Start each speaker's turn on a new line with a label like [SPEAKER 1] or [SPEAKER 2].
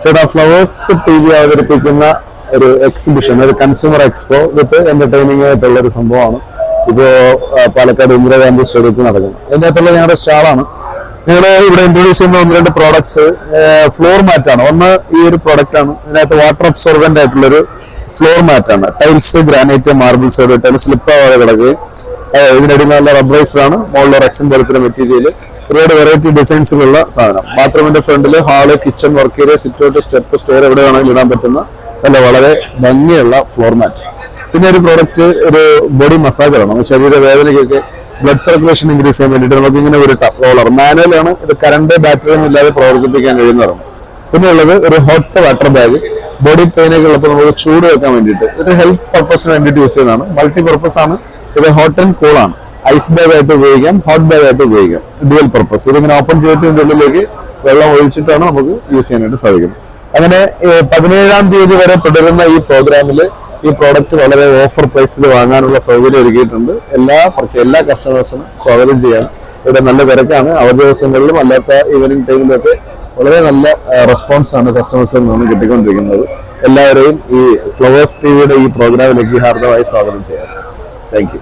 [SPEAKER 1] ചേട്ടാ flowers T V അവതരിപ്പിക്കുന്ന ഒരു എക്സിബിഷൻ, ഒരു കൺസ്യൂമർ എക്സ്പോ വിത്ത് എന്റർടൈനിങ് ആയിട്ടുള്ള ഒരു സംഭവമാണ് ഇപ്പോ പാലക്കാട് ഇന്ദിരാഗാന്ധി സ്റ്റേഡിയത്തിൽ നടക്കുന്നത്. അതിൻ്റെ അകത്തുള്ള ഞങ്ങളുടെ സ്റ്റാളാണ്. ഞങ്ങൾ ഇവിടെ ഇൻട്രൊഡ്യൂസ് ചെയ്യുന്ന 1-2 പ്രോഡക്ട്സ് ഫ്ലോർ മാറ്റാണ്. ഒന്ന് ഈ ഒരു പ്രോഡക്റ്റ് ആണ്. ഇതിനകത്ത് വാട്ടർ അബ്സോർബന്റ് ആയിട്ടുള്ളൊരു ഫ്ലോർ മാറ്റാണ്. ടൈൽസ്, ഗ്രാനൈറ്റ്, മാർബിൾസ് ഇട്ടാൽ സ്ലിപ്പ് ആവാതെ കിടക്കുകയും ഇതിനടിയിൽ നല്ല റബ്ബറൈസ്ഡ് ആണ്. മുകളിൽ റെക്സിൻ പോലത്തെ മെറ്റീരിയൽ, ഒരുപാട് വെറൈറ്റി ഡിസൈൻസിലുള്ള സാധനം. ബാത്റൂമിന്റെ ഫ്രണ്ടിൽ hall, kitchen, work area, sitout, step, store എവിടെ വേണമെങ്കിലും ഇടാൻ പറ്റുന്ന നല്ല വളരെ ഭംഗിയുള്ള ഫ്ലോർ മാറ്റ്. പിന്നെ ഒരു പ്രോഡക്റ്റ് ഒരു ബോഡി മസാജറാണ്. നമ്മുടെ ശരീര വേദനയ്ക്കൊക്കെ ബ്ലഡ് സർക്കുലേഷൻ ഇൻക്രീസ് ചെയ്യാൻ വേണ്ടിയിട്ട് നമുക്ക് ഇങ്ങനെ ഒരു റോളർ മാനുവലാണ്. ഇത് കറണ്ട് ബാറ്ററി ഒന്നും ഇല്ലാതെ പ്രവർത്തിപ്പിക്കാൻ കഴിയുന്നതാണ്. പിന്നെ ഉള്ളത് ഒരു ഹോട്ട് വാട്ടർ ബാഗ്. ബോഡി പെയിനൊക്കെ ഉള്ളപ്പോൾ നമുക്ക് ചൂട് വെക്കാൻ വേണ്ടിയിട്ട് ഇത് ഹെൽത്ത് പർപ്പസിന് വേണ്ടിയിട്ട് യൂസ് ചെയ്യുന്നതാണ്. മൾട്ടി പർപ്പസ് ആണ്. ഇത് ഹോട്ട് ആൻഡ് കൂൾ ആണ്. ഐസ് ബാഗ് ആയിട്ട് ഉപയോഗിക്കാം, ഹോട്ട് ബാഗ് ആയിട്ട് ഉപയോഗിക്കാം. Dual purpose. ഇതിങ്ങനെ ഓപ്പൺ ചെയ്തിട്ട് ഇതിന്റെ ഉള്ളിലേക്ക് വെള്ളം ഒഴിച്ചിട്ടാണ് നമുക്ക് യൂസ് ചെയ്യാനായിട്ട് സാധിക്കുന്നത്. അങ്ങനെ 17-ാം തീയതി വരെ തുടരുന്ന ഈ പ്രോഗ്രാമിൽ ഈ പ്രോഡക്റ്റ് വളരെ ഓഫർ പ്രൈസിൽ വാങ്ങാനുള്ള സൗകര്യം ഒരുക്കിയിട്ടുണ്ട്. എല്ലാ കസ്റ്റമേഴ്സിനും സ്വാഗതം ചെയ്യാൻ ഇവിടെ നല്ല തിരക്കാണ്. അവധി ദിവസങ്ങളിലും അല്ലാത്ത ഈവനിങ് ടൈമിലൊക്കെ വളരെ നല്ല റെസ്പോൺസ് ആണ് കസ്റ്റമേഴ്സിൽ നിന്ന് കിട്ടിക്കൊണ്ടിരിക്കുന്നത്. എല്ലാവരെയും ഈ ഫ്ലവേഴ്സ് ടിവിയുടെ ഈ പ്രോഗ്രാമിലേക്ക് ഹാർദമായി സ്വാഗതം ചെയ്യാം. Thank you.